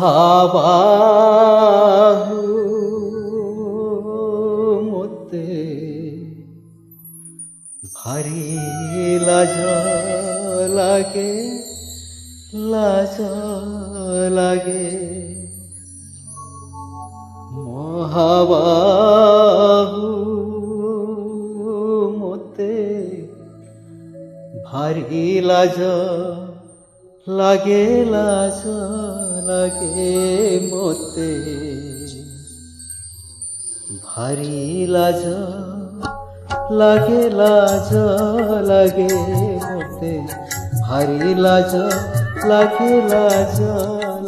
ମହାବାହୁ ମୋତେ ଭାରି ଲାଜ ଲାଗେ ଲାଜ ଲାଗେ ମହାବାହୁ ମୋତେ ଭାରି ଲାଜ ଲାଗେ ଲାଜ ଲାଗେ ମୋତେ ଭାରି ଲାଜ ଲାଗେ ଲାଜ ଲାଗେ ମୋତେ ଭାରି ଲାଜ ଲାଗେ ଲାଜ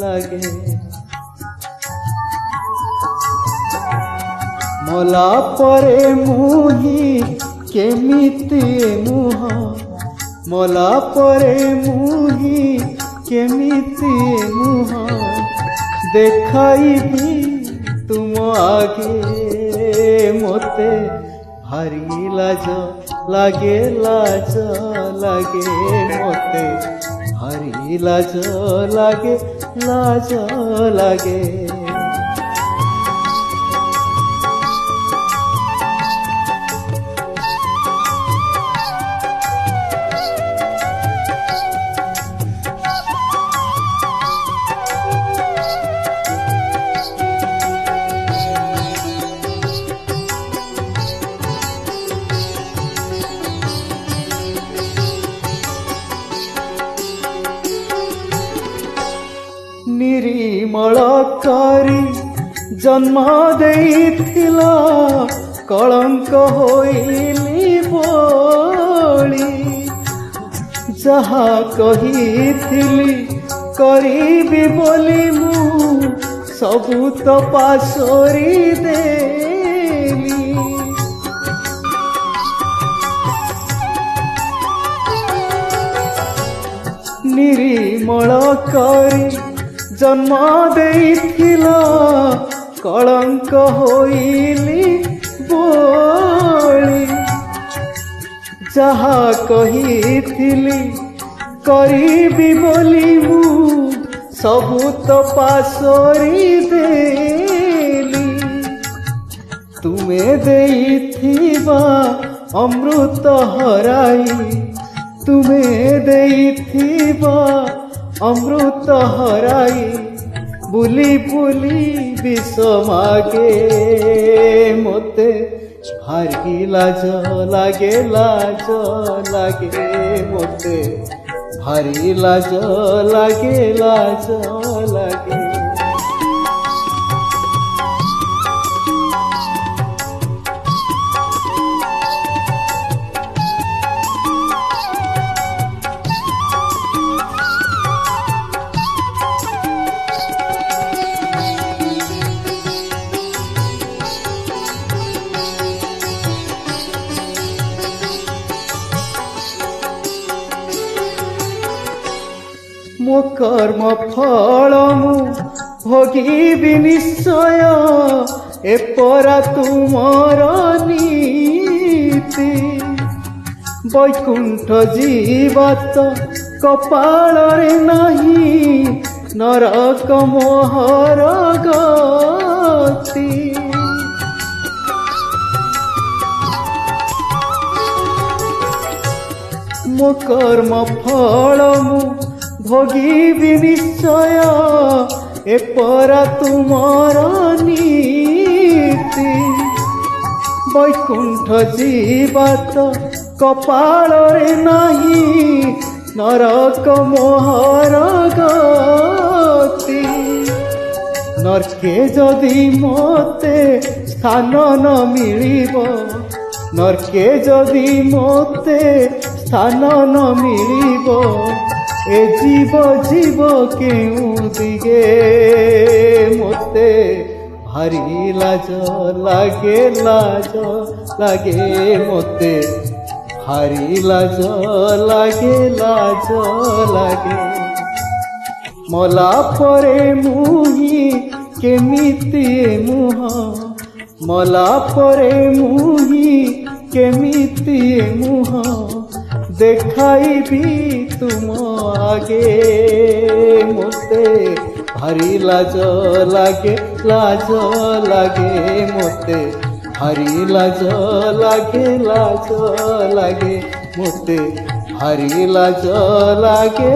ଲାଗେ ମଲା ପରେ ମୁହିଁ କେମିତି ମୁହଁ ମଲା ପରେ ମୁହିଁ କେମିତି ମୁହଁ ଦେଖାଇବି ତୁମ ଆଗେ ମୋତେ ଭାରି ଲାଜ ଲାଗେ ଲାଜ ଲାଗେ ମୋତେ ଭାରି ଲାଜ ଲାଗେ ଲାଜ ଲାଗେ निर्मल करी जन्म देइथिला कलंक होइली बोली जहा कहिथिली करीबी बोली मु सबु तो पासोरी देली निर्मल करी जन्म देइथिला कलंक होइली बोली जहा कहिथिली करीबी बोली मु सबु तो पासोरी देली तुमे देइथिबा अमृत हराई तुमे देइथिबा अमृत हराई बुली बुली विष मागे मोते भारी लाज लागे लाज लागे मोते भारी लाज लागे लाज लागे मो कर्म फल मु भोगिबि निश्चय एपरा तुमर नीति वैकुंठ जीवत कपाल रे नहीं नरक मोहर गति मो कर्म फल मु भोगिबि निश्चय एपरा तुमर नीति वैकुंठ जीवत कपाल रे नहीं नरक मोहर गति नरके जदि मोते स्थान न मिलिब नरके जदि मोते स्थान न मिलिब ए जीव जीव केउ दिगे मोते भारी लाज लागे लाज लागे मोते भारी लाज लागे लाज लागे मला परे मुही केमिति मुह मला परे मुही केमिति मुह देखाइबी तुम आगे मोते भारी लाज लागे मोते भारी लाज लागे मोते भारी लाज लागे